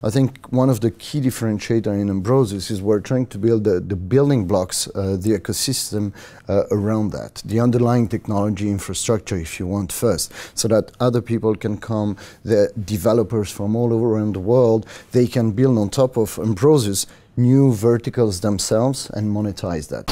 I think one of the key differentiator in Ambrosus is we're trying to build the building blocks, the ecosystem around that, the underlying technology infrastructure, if you want, first, so that other people can come, the developers from all over around the world, they can build on top of Ambrosus new verticals themselves and monetize that.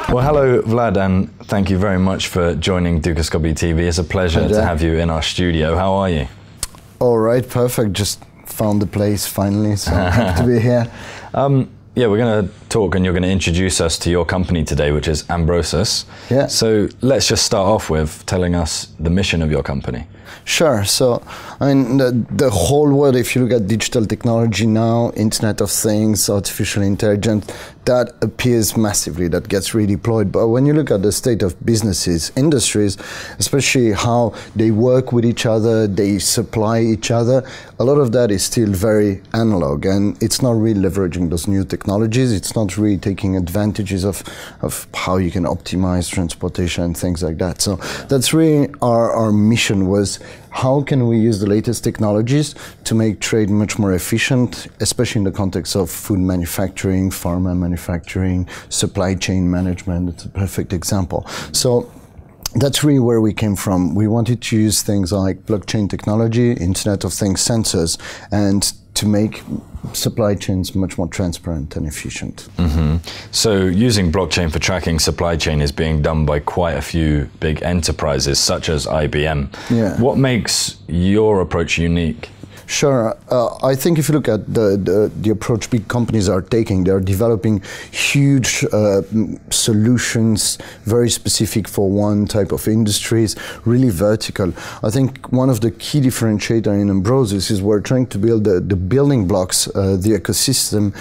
Well, hello, Vlad, and thank you very much for joining Dukascopy TV. It's a pleasure to have you in our studio. How are you? All right, perfect. Just found the place finally, so I'm happy to be here. Yeah, we're going to talk and you're going to introduce us to your company today, which is Ambrosus. Yeah. So let's just start off with telling us the mission of your company. Sure. So, I mean, the whole world, if you look at digital technology now, Internet of Things, artificial intelligence, that appears massively, that gets redeployed. But when you look at the state of businesses, industries, especially how they work with each other, they supply each other, a lot of that is still very analog, and it's not really leveraging those new technologies. It's not really taking advantages of how you can optimize transportation and things like that. So that's really our mission was, how can we use the latest technologies to make trade much more efficient, especially in the context of food manufacturing, pharma manufacturing, supply chain management. It's a perfect example. So that's really where we came from. We wanted to use things like blockchain technology, Internet of Things sensors, and to make supply chains much more transparent and efficient. Mm-hmm. So using blockchain for tracking supply chain is being done by quite a few big enterprises, such as IBM. Yeah. What makes your approach unique? Sure. I think if you look at the approach big companies are taking, they're developing huge solutions, very specific for one type of industries, really vertical. I think one of the key differentiator in Ambrosus is we're trying to build the building blocks, the ecosystem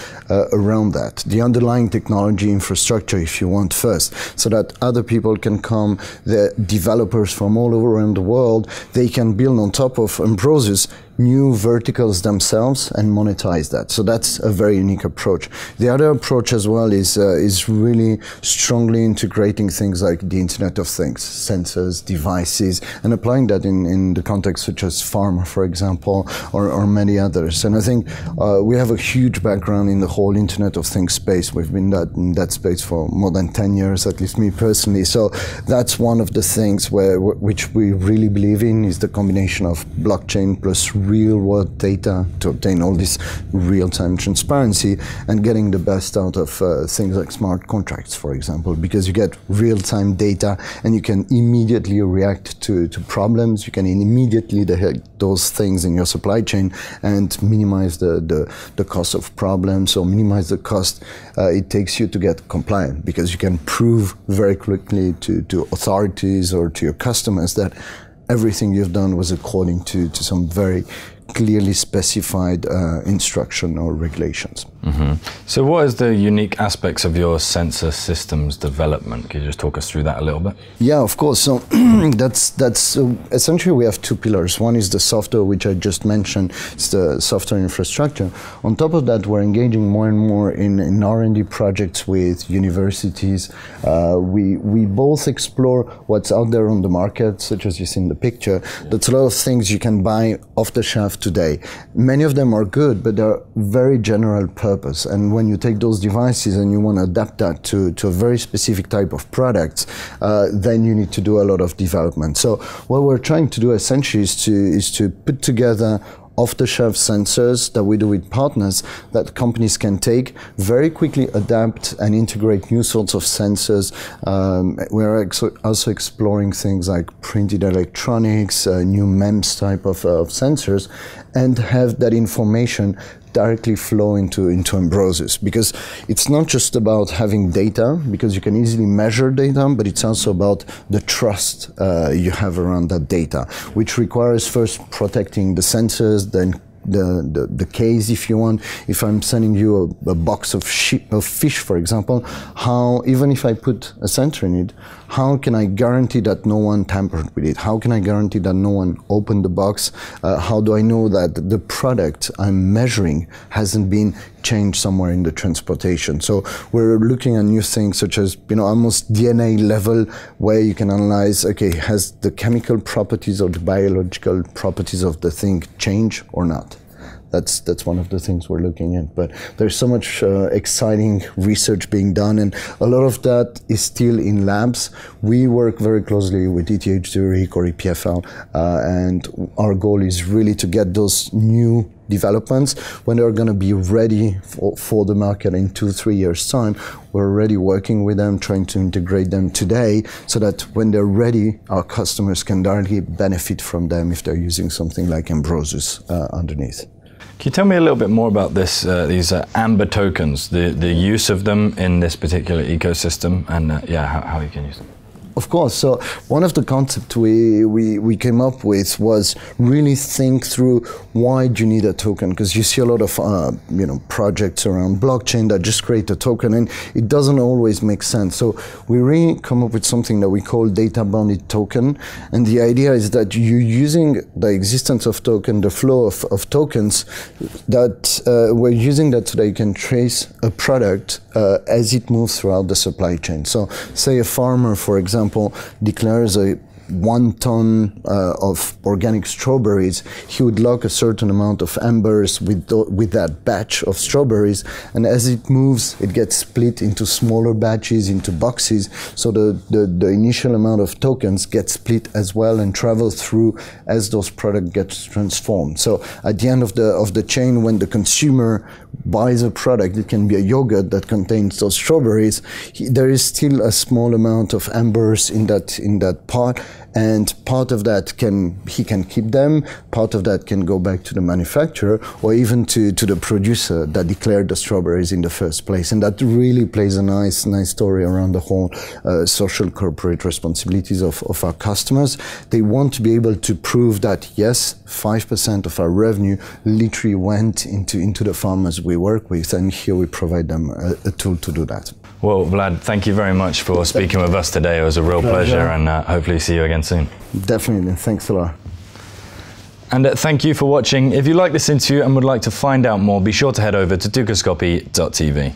around that, the underlying technology infrastructure, if you want, first, so that other people can come, the developers from all over around the world, they can build on top of Ambrosus new verticals themselves and monetize that. So that's a very unique approach. The other approach as well is really strongly integrating things like the Internet of Things, sensors, devices, and applying that in the context such as pharma, for example, or many others. And I think we have a huge background in the whole Internet of Things space. We've been in that space for more than 10 years, at least me personally. So that's one of the things which we really believe in, is the combination of blockchain plus real-world data to obtain all this real-time transparency and getting the best out of things like smart contracts, for example, because you get real-time data and you can immediately react to problems. You can immediately detect those things in your supply chain and minimize the cost of problems, or minimize the cost it takes you to get compliant, because you can prove very quickly to authorities or to your customers that everything you've done was according to some very clearly specified instruction or regulations. Mm-hmm. So what is the unique aspects of your sensor systems development? Can you just talk us through that a little bit? Yeah, of course. So that's essentially we have two pillars. One is the software, which I just mentioned. It's the software infrastructure. On top of that, we're engaging more and more in R&D projects with universities. We both explore what's out there on the market, such as you see in the picture. That's a lot of things you can buy off the shelf today. Many of them are good, but they're very general purpose. And when you take those devices and you want to adapt that to a very specific type of products, then you need to do a lot of development. So what we're trying to do essentially is to put together off-the-shelf sensors that we do with partners that companies can take, very quickly adapt and integrate new sorts of sensors. We're also exploring things like printed electronics, new MEMS type of sensors, and have that information directly flow into Ambrosus, because it's not just about having data, because you can easily measure data, but it's also about the trust you have around that data, which requires first protecting the sensors, then the case, if you want. If I'm sending you a box of fish, for example, how, even if I put a sensor in it, how can I guarantee that no one tampered with it? How can I guarantee that no one opened the box? How do I know that the product I'm measuring hasn't been change somewhere in the transportation. So we're looking at new things such as, almost DNA level, where you can analyze, okay, has the chemical properties or the biological properties of the thing changed or not? That's one of the things we're looking at. But there's so much exciting research being done, and a lot of that is still in labs. We work very closely with ETH Zurich or EPFL, and our goal is really to get those new developments when they're going to be ready for the market in 2-3 years' time. We're already working with them, trying to integrate them today, so that when they're ready, our customers can directly benefit from them if they're using something like Ambrosus underneath. Can you tell me a little bit more about this, these Amber tokens, the use of them in this particular ecosystem, and how you can use them? Of course. So one of the concepts we came up with was really think through why do you need a token, because you see a lot of projects around blockchain that just create a token, and it doesn't always make sense. So we really come up with something that we call data bounded token, and the idea is that you're using the existence of token, the flow of tokens, that we're using that so that you can trace a product as it moves throughout the supply chain. So say a farmer, for example, declares a 1 ton of organic strawberries, he would lock a certain amount of ambers with that batch of strawberries, and as it moves, it gets split into smaller batches, into boxes, so the initial amount of tokens gets split as well and travel through as those products get transformed. So at the end of the chain, when the consumer buys a product, it can be a yogurt that contains those strawberries, there is still a small amount of ambers in that pot, and part of that he can keep them, part of that can go back to the manufacturer or even to the producer that declared the strawberries in the first place. And that really plays a nice story around the whole social corporate responsibilities of our customers. They want to be able to prove that yes, 5% of our revenue literally went into the farmers we work with, and here we provide them a tool to do that. Well, Vlad, thank you very much for speaking with us today. It was a real pleasure, and hopefully see you again soon. Definitely. Thanks a lot. And thank you for watching. If you like this interview and would like to find out more, be sure to head over to dukascopy.tv.